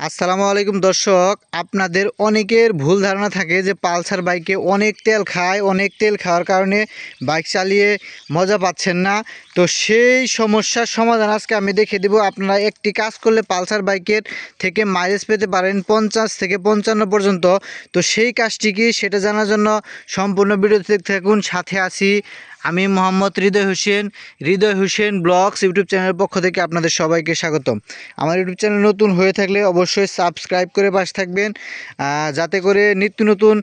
আসসালামু আলাইকুম দর্শক, আপনাদের অনেকের ভুল ধারণা থাকে যে পালসার বাইকে অনেক তেল খায়, অনেক তেল খাওয়ার কারণে বাইক চালিয়ে মজা পাচ্ছেন না। তো সেই সমস্যার সমাধান আজকে আমি দেখে দেব। আপনারা একটি কাজ করলে পালসার বাইকের থেকে মাইলেজ পেতে পারেন 50 থেকে 55 পর্যন্ত। তো সেই কাজটি কি সেটা জানার জন্য সম্পূর্ণ ভিডিও দেখতে থাকুন। সাথে আছি আমি মোহাম্মদ হৃদয় হোসেন ব্লগস ইউটিউব চ্যানেলের পক্ষ থেকে আপনাদের সবাইকে স্বাগতম। আমার ইউটিউব চ্যানেল নতুন হয়ে থাকলে অবশ্যই সাবস্ক্রাইব করে পাশে থাকবেন, যাতে করে নিত্য নতুন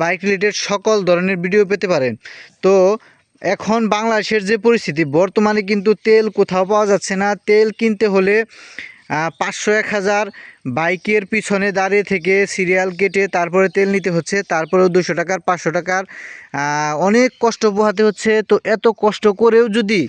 বাইক রিলেটেড সকল ধরনের ভিডিও পেতে পারেন। তো এখন বাংলাদেশের যে পরিস্থিতি, বর্তমানে কিন্তু তেল কোথাও পাওয়া যাচ্ছে না। তেল কিনতে হলে 500-1000 বাইকের পিছনে দাঁড়িয়ে থেকে সিরিয়াল কেটে তারপরে তেল নিতে হচ্ছে। তারপরেও 200 টাকার 500 টাকার অনেক কষ্ট পোহাতে হচ্ছে। তো এত কষ্ট করেও যদি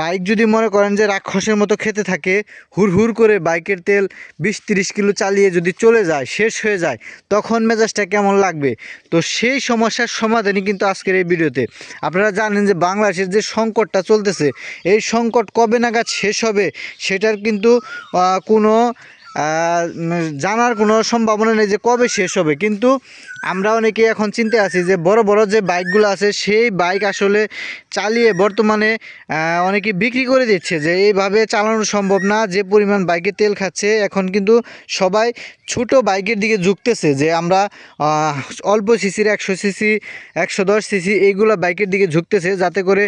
বাইক যদি মনে করেন যে রাক্ষসের মতো খেতে থাকে, হুড় করে বাইকের তেল 20-30 কিলো চালিয়ে যদি চলে যায়, শেষ হয়ে যায়, তখন মেজাজটা কেমন লাগবে? তো সেই সমস্যার সমাধানই কিন্তু আজকের এই ভিডিওতে। আপনারা জানেন যে বাংলাদেশের যে সংকটটা চলতেছে, এই সংকট কবে নাগাদ শেষ হবে সেটার কিন্তু কোনো জানার কোনো সম্ভাবনা নেই যে কবে শেষ হবে। কিন্তু আমরা অনেকে এখন চিন্তায় আছি যে বড় বড় যে বাইকগুলো আছে সেই বাইক আসলে চালিয়ে বর্তমানে অনেকে বিক্রি করে দিচ্ছে, যে এইভাবে চালানো সম্ভব না। যে পরিমাণ বাইকে তেল খাচ্ছে, এখন কিন্তু সবাই ছোট বাইকের দিকে ঝুঁকতেছে, যে আমরা অল্প সিসির 100 সিসি 110 সিসি এইগুলো বাইকের দিকে ঝুঁকতেছে, যাতে করে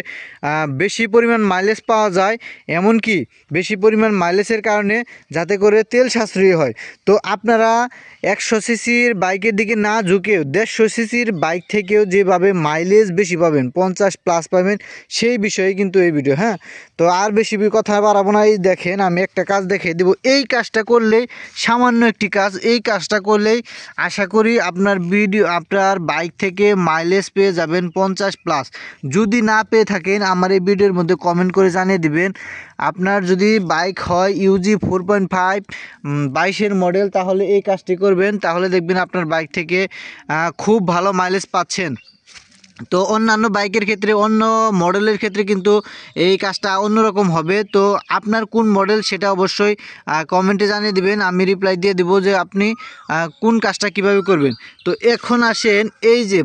বেশি পরিমাণ মাইলেজ পাওয়া যায়। এমনকি বেশি পরিমাণ মাইলেজের কারণে যাতে করে তেল সাশ্রয়ী হয়। তো আপনারা 100 সিসির বাইকের দিকে না ঝুঁকেও 150 সিসির বাইক থেকেও যেভাবে মাইলেজ বেশি পাবেন, 50+ পাবেন, সেই বিষয়ে কিন্তু এই ভিডিও। হ্যাঁ, তো আর বেশি কথা বাড়াবো না। এই দেখেন, আমি একটা কাজ দেখিয়ে দেবো। এই কাজটা করলেই, সামান্য একটি কাজ, এই কাজটা করলেই আশা করি আপনার বাইক থেকে মাইলেজ পেয়ে যাবেন 50+। যদি না পেয়ে থাকেন, আমার এই ভিডিওর মধ্যে কমেন্ট করে জানিয়ে দিবেন। আপনার যদি বাইক হয় ইউজি 4.5 22-এর মডেল, তাহলে এই কাজটি করবেন, তাহলে দেখবেন আপনার বাইক থেকে খুব ভালো মাইলেজ পাচ্ছেন। তো অন্যান্য বাইকের ক্ষেত্রে, অন্য মডেলের ক্ষেত্রে কিন্তু এই কাজটা অন্যরকম হবে। তো আপনার কোন মডেল সেটা অবশ্যই কমেন্টে জানিয়ে দিবেন, আমি রিপ্লাই দিয়ে দেবো যে আপনি কোন কাজটা কিভাবে করবেন। তো এখন আসেন, এই যে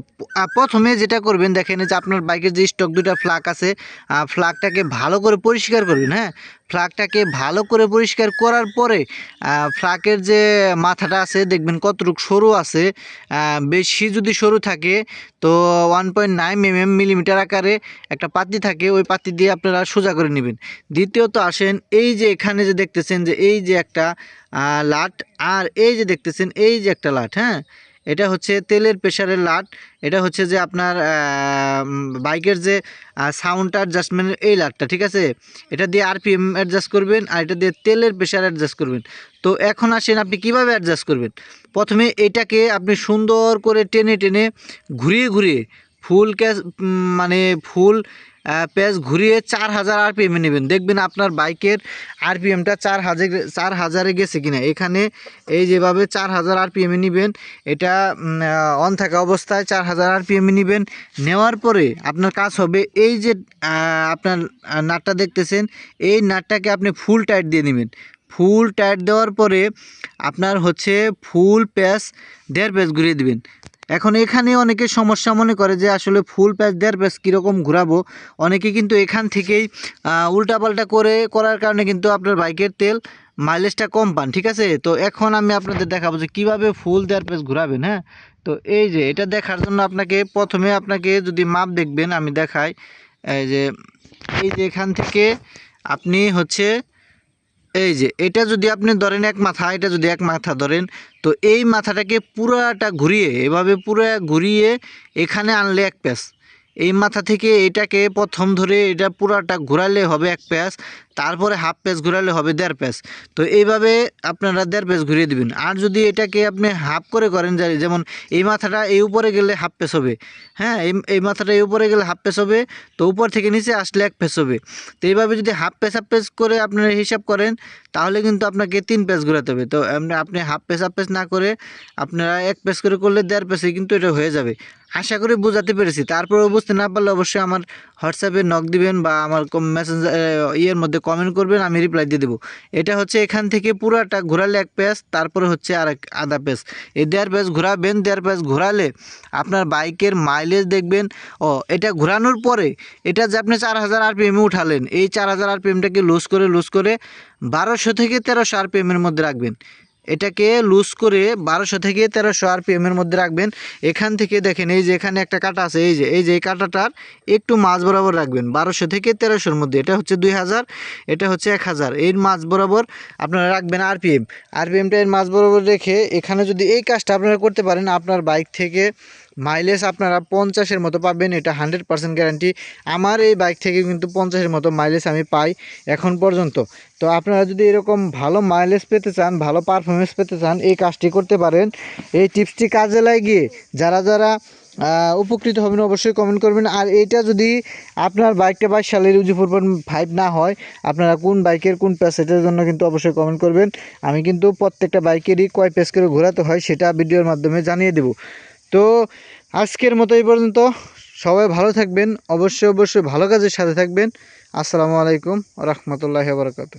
প্রথমে যেটা করবেন, দেখেন যে আপনার বাইকের যে স্টক দুটা ফ্ল্যাগ আছে, ফ্ল্যাগটাকে ভালো করে পরিষ্কার করবেন। হ্যাঁ, ফ্ল্যাগটাকে ভালো করে পরিষ্কার করার পরে ফ্ল্যাগের যে মাথাটা আছে দেখবেন কতটুকু সরু আছে। বেশি যদি সরু থাকে তো 1.9 মিলিমিটার আকারে একটা পাতি থাকে, ওই পাতি দিয়ে আপনারা সোজা করে নেবেন। দ্বিতীয়ত আসেন, এই যে এখানে যে দেখতেছেন যে এই যে একটা লাট, আর এই যে দেখতেছেন এই যে একটা লাট। হ্যাঁ, এটা হচ্ছে তেলের প্রেশারের লাট। এটা হচ্ছে যে আপনার বাইকের যে সাউন্ড অ্যাডজাস্টমেন্টের এই লাটটা, ঠিক আছে? এটা দিয়ে আরপিএম অ্যাডজাস্ট করবেন, আর এটা দিয়ে তেলের প্রেশার অ্যাডজাস্ট করবেন। তো এখন আসেন আপনি কিভাবে অ্যাডজাস্ট করবেন। প্রথমে এটাকে আপনি সুন্দর করে টেনে টেনে ঘুরিয়ে ফুল ক্যাচ মানে ফুল পেজ ঘুরিয়ে 4000 আরপিএমে নেবেন। দেখবেন আপনার বাইকের আরপিএমটা 4000-এ গেছে কিনা। এখানে এই যেভাবে 4000 আরপিএমে নেবেন, এটা অন থাকা অবস্থায় 4000 আরপিএমে নেবেন। নেওয়ার পরে আপনার কাজ হবে, এই যে আপনার নাটটা দেখতেছেন, এই নাটটাকে আপনি ফুল টাইট দিয়ে নেবেন। ফুল টাইট দেওয়ার পরে আপনার হচ্ছে ফুল প্যাচ 1.5 প্যাচ ঘুরিয়ে দিবেন। এখন এখানে অনেকে সমস্যা মনে করে যে আসলে ফুল প্যাচ 1.5 প্যাচ কীরকম ঘোরাবো। অনেকে কিন্তু এখান থেকেই উল্টাপাল্টা করার কারণে কিন্তু আপনার বাইকের তেল মাইলেজটা কম পান, ঠিক আছে? তো এখন আমি আপনাদের দেখাবো যে কীভাবে ফুল 1.5 প্যাচ ঘোরাবেন। হ্যাঁ, তো এই যে এটা দেখার জন্য প্রথমে আপনাকে যদি মাপ দেখবেন, আমি দেখাই। এই যে এখান থেকে আপনি হচ্ছে, এই যে এটা যদি আপনি ধরেন এক মাথা, এটা যদি এক মাথা ধরেন, তো এই মাথাটাকে পুরাটা ঘুরিয়ে, এভাবে পুরো ঘুরিয়ে এখানে আনলে 1 প্যাচ। এই মাথা থেকে এটাকে প্রথম ধরে এটা পুরাটা ঘোরালে হবে 1 প্যাচ, তারপরে হাফ প্যাচ ঘোরালে হবে 1.5 প্যাচ। তো এইভাবে আপনারা 1.5 প্যাচ ঘুরিয়ে দিবেন। আর যদি এটাকে আপনি হাফ করেন, যেমন এই মাথাটা এই উপরে গেলে হাফ প্যাচ হবে। হ্যাঁ, এই মাথাটা এই উপরে গেলে হাফ প্যাচ হবে, তো উপর থেকে নিচে আসলে 1 প্যাচ হবে। তো এইভাবে যদি হাফ প্যাচ করে আপনারা হিসাব করেন, তাহলে কিন্তু আপনাকে 3 প্যাচ ঘোরাতে হবে। তো আপনি হাফ প্যাচ না করে আপনারা 1 প্যাচ করে করলে 1.5 প্যাচে কিন্তু এটা হয়ে যাবে। আশা করি বোঝাতে পেরেছি। তারপরেও বুঝতে না পারলে অবশ্যই আমার হোয়াটসঅ্যাপে নক দিবেন বা আমার মেসেঞ্জার ইয়ের মধ্যে কমেন্ট করবেন, আমি রিপ্লাই দিয়ে দেবো। এটা হচ্ছে এখান থেকে পুরাটা ঘোরালে এক পেজ, তারপরে হচ্ছে আর এক আধা পেজ, এই 1.5 পেজ ঘোরাবেন। 1.5 পেজ ঘোরালে আপনার বাইকের মাইলেজ দেখবেন। এটা ঘোরানোর পরে এটা যে আপনি 4000 আরপিএমে উঠালেন, এই 4000 আরপিএমটাকে লুজ করে 1200 থেকে 1300 আরপিএমের মধ্যে রাখবেন। এটাকে লুজ করে 1200 থেকে 1300 আরপিএমের মধ্যে রাখবেন। এখান থেকে দেখেন এই যে এখানে একটা কাটা আছে, এই কাটাটার একটু মাঝ বরাবর রাখবেন 1200 থেকে 1300-র মধ্যে। এটা হচ্ছে 2000, এটা হচ্ছে 1000, এর মাঝ বরাবর আপনারা রাখবেন আরপিএমটা এর মাঝ বরাবর রেখে এখানে যদি এই কাজটা আপনারা করতে পারেন, আপনার বাইক থেকে মাইলেজ আপনারা 50-এর মতো পাবেন। এটা 100% গ্যারান্টি। আমার এই বাইক থেকে কিন্তু 50-এর মতো মাইলেজ আমি পাই এখন পর্যন্ত। তো আপনারা যদি এরকম ভালো মাইলেজ পেতে চান, ভালো পারফরমেন্স পেতে চান, এই কাজটি করতে পারেন। এই টিপসটি কাজে লাগিয়ে যারা উপকৃত হবেন অবশ্যই কমেন্ট করবেন। আর এইটা যদি আপনার বাইকটা 22 সালের ইউজি 4.5 না হয়, আপনারা কোন বাইকের কোন পেজ, এটার জন্য কিন্তু অবশ্যই কমেন্ট করবেন। আমি কিন্তু প্রত্যেকটা বাইকেরই কয় পেজ করে ঘোরাতে হয় সেটা ভিডিওর মাধ্যমে জানিয়ে দেব। তো আজকের মতো এই পর্যন্ত। সবাই ভালো থাকবেন, অবশ্যই ভালো কাজের সাথে থাকবেন। আসসালামু আলাইকুম ওয়া রাহমাতুল্লাহি ওয়া বারাকাতুহু।